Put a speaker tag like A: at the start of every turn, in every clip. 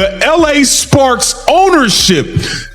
A: the LA Sparks ownership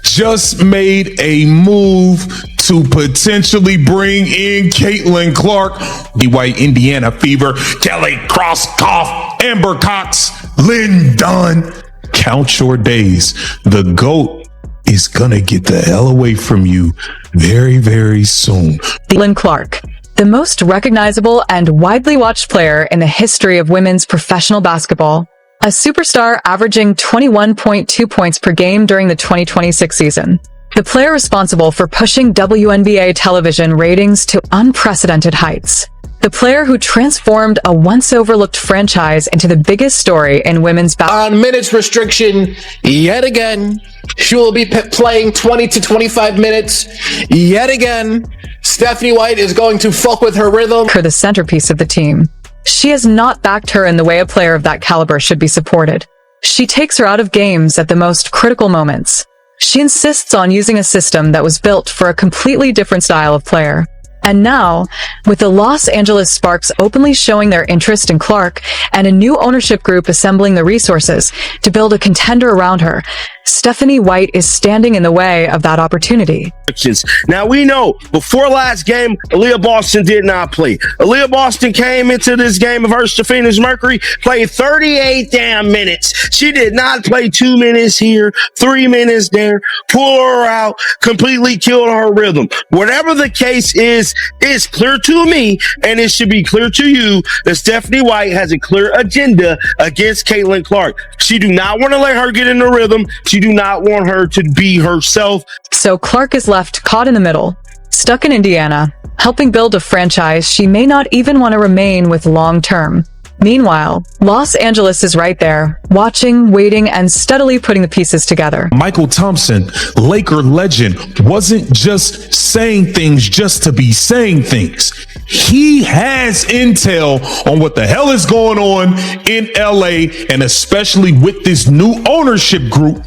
A: just made a move to potentially bring in Caitlin Clark, the White Indiana Fever, Kelly Krauskopf, Amber Cox, Lynn Dunn. Count your days. The GOAT is gonna get the hell away from you very, very soon.
B: Caitlin Clark, the most recognizable and widely watched player in the history of women's professional basketball. A superstar averaging 21.2 points per game during the 2026 season. The player responsible for pushing WNBA television ratings to unprecedented heights. The player who transformed a once overlooked franchise into the biggest story in women's basketball.
C: On minutes restriction, yet again, she will be playing 20 to 25 minutes. Yet again, Stephanie White is going to fuck with her rhythm.
B: Her the centerpiece of the team. She has not backed her in the way a player of that caliber should be supported. She takes her out of games at the most critical moments. She insists on using a system that was built for a completely different style of player. And now, with the Los Angeles Sparks openly showing their interest in Clark and a new ownership group assembling the resources to build a contender around her, Stephanie White is standing in the way of that opportunity.
D: Now we know before last game, Aaliyah Boston did not play. Aaliyah Boston came into this game versus the Phoenix Mercury, played 38 damn minutes. She did not play 2 minutes here, 3 minutes there, pull her out, completely killed her rhythm. Whatever the case is, it's clear to me, and it should be clear to you that Stephanie White has a clear agenda against Caitlin Clark. She do not want to let her get in the rhythm. She do not want her to be herself.
B: So Clark is left caught in the middle, stuck in Indiana, helping build a franchise she may not even want to remain with long term. Meanwhile, Los Angeles is right there, watching, waiting, and steadily putting the pieces together.
A: Michael Thompson, Laker legend, wasn't just saying things just to be saying things. He has intel on what the hell is going on in LA, and especially with this new ownership group,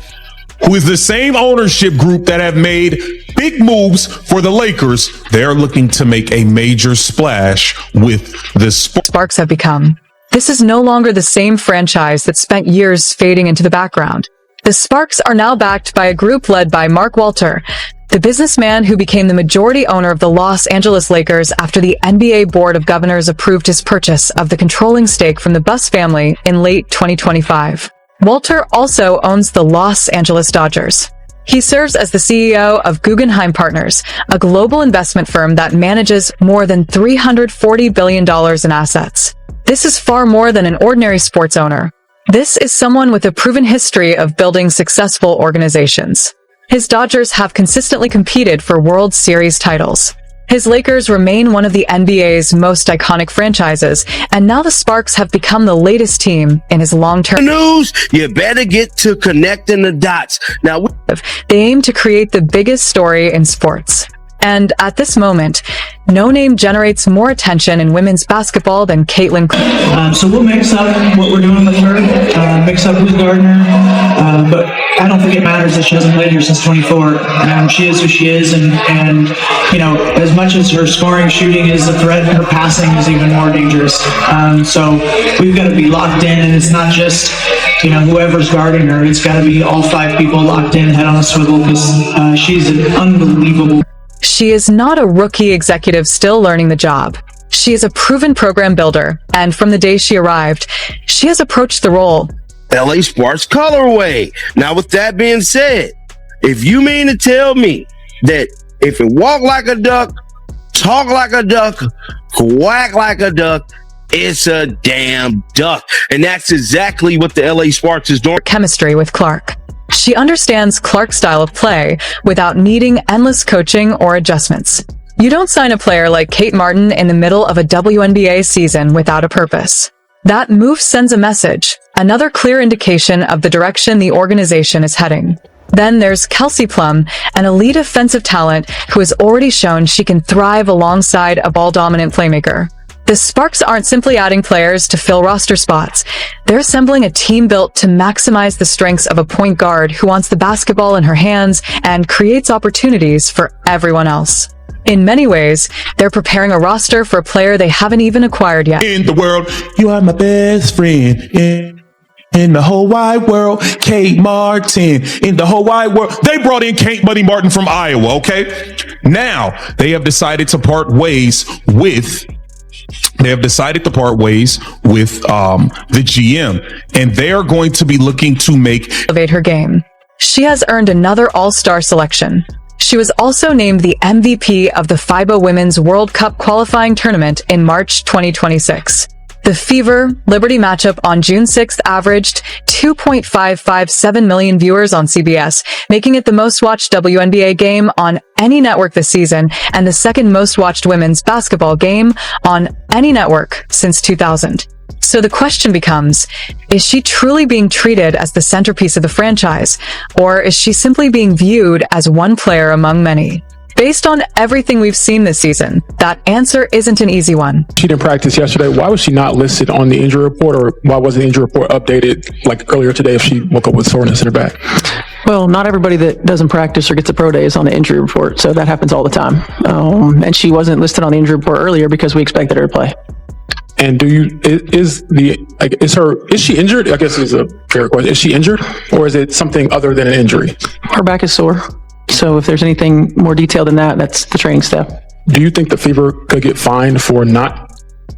A: who is the same ownership group that have made big moves for the Lakers. They're looking to make a major splash with the
B: Sparks have become. This is no longer the same franchise that spent years fading into the background. The Sparks are now backed by a group led by Mark Walter, the businessman who became the majority owner of the Los Angeles Lakers after the NBA Board of Governors approved his purchase of the controlling stake from the Buss family in late 2025. Walter also owns the Los Angeles Dodgers. He serves as the CEO of Guggenheim Partners, a global investment firm that manages more than $340 billion in assets. This is far more than an ordinary sports owner. This is someone with a proven history of building successful organizations. His Dodgers have consistently competed for World Series titles. His Lakers remain one of the NBA's most iconic franchises, and now the Sparks have become the latest team in his long-term
D: news. You better get to connecting the dots. Now,
B: they aim to create the biggest story in sports. And at this moment, no name generates more attention in women's basketball than Caitlin Clark.
E: So we'll mix up what we're doing with her, mix up with Gardner, but I don't think it matters that she hasn't played here since 24. She is who she is, and you know, as much as her scoring, shooting is a threat, her passing is even more dangerous. So we've got to be locked in, and it's not just, you know, whoever's guarding her. It's got to be all 5 people locked in, head on a swivel, because she's an unbelievable.
B: She is not a rookie executive still learning the job. She is a proven program builder, and from the day she arrived, she has approached the role.
D: LA Sparks colorway. Now, with that being said, if you mean to tell me that if it walk like a duck, talk like a duck, quack like a duck, it's a damn duck. And that's exactly what the LA Sparks is doing.
B: Chemistry with Clark. She understands Clark's style of play without needing endless coaching or adjustments. You don't sign a player like Kate Martin in the middle of a WNBA season without a purpose. That move sends a message, another clear indication of the direction the organization is heading. Then there's Kelsey Plum, an elite offensive talent who has already shown she can thrive alongside a ball-dominant playmaker. The Sparks aren't simply adding players to fill roster spots. They're assembling a team built to maximize the strengths of a point guard who wants the basketball in her hands and creates opportunities for everyone else. In many ways, they're preparing a roster for a player they haven't even acquired yet.
A: In the world, you are my best friend. Yeah. In the whole wide world, Kate Martin. In the whole wide world. They brought in Kate Buddy Martin from Iowa, okay? Now, they have decided to part ways with the GM, and they are going to be looking to
B: elevate her game. She has earned another All-Star selection. She was also named the MVP of the FIBA Women's World Cup qualifying tournament in March 2026. The Fever Liberty matchup on June 6th averaged 2.557 million viewers on CBS, making it the most watched WNBA game on any network this season and the second most watched women's basketball game on any network since 2000. So the question becomes, is she truly being treated as the centerpiece of the franchise, or is she simply being viewed as one player among many? Based on everything we've seen this season, that answer isn't an easy one.
F: She didn't practice yesterday. Why was she not listed on the injury report, or why wasn't the injury report updated like earlier today if she woke up with soreness in her back?
G: Well, not everybody that doesn't practice or gets a pro day is on the injury report, so that happens all the time. And she wasn't listed on the injury report earlier because we expected her to play.
F: And is she injured? I guess is a fair question. Is she injured, or is it something other than an injury?
G: Her back is sore. So if there's anything more detailed than that, that's the training staff.
F: Do you think the Fever could get fined for not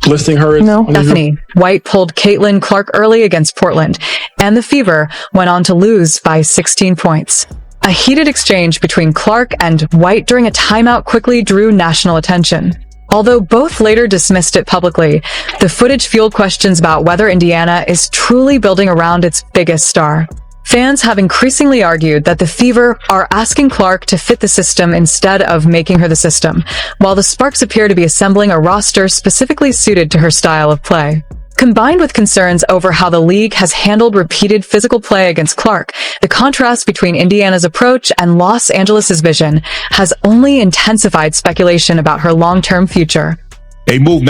F: listing her as
G: No.
B: Stephanie White pulled Caitlin Clark early against Portland, and the Fever went on to lose by 16 points. A heated exchange between Clark and White during a timeout quickly drew national attention. Although both later dismissed it publicly, the footage fueled questions about whether Indiana is truly building around its biggest star. Fans have increasingly argued that the Fever are asking Clark to fit the system instead of making her the system, while the Sparks appear to be assembling a roster specifically suited to her style of play. Combined with concerns over how the league has handled repeated physical play against Clark, the contrast between Indiana's approach and Los Angeles' vision has only intensified speculation about her long-term future.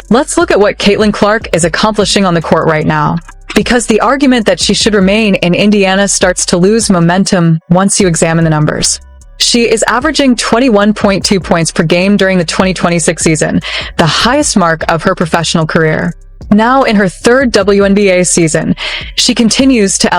B: Let's look at what Caitlin Clark is accomplishing on the court right now, because the argument that she should remain in Indiana starts to lose momentum once you examine the numbers. She is averaging 21.2 points per game during the 2026 season, the highest mark of her professional career. Now in her third WNBA season, she continues to elevate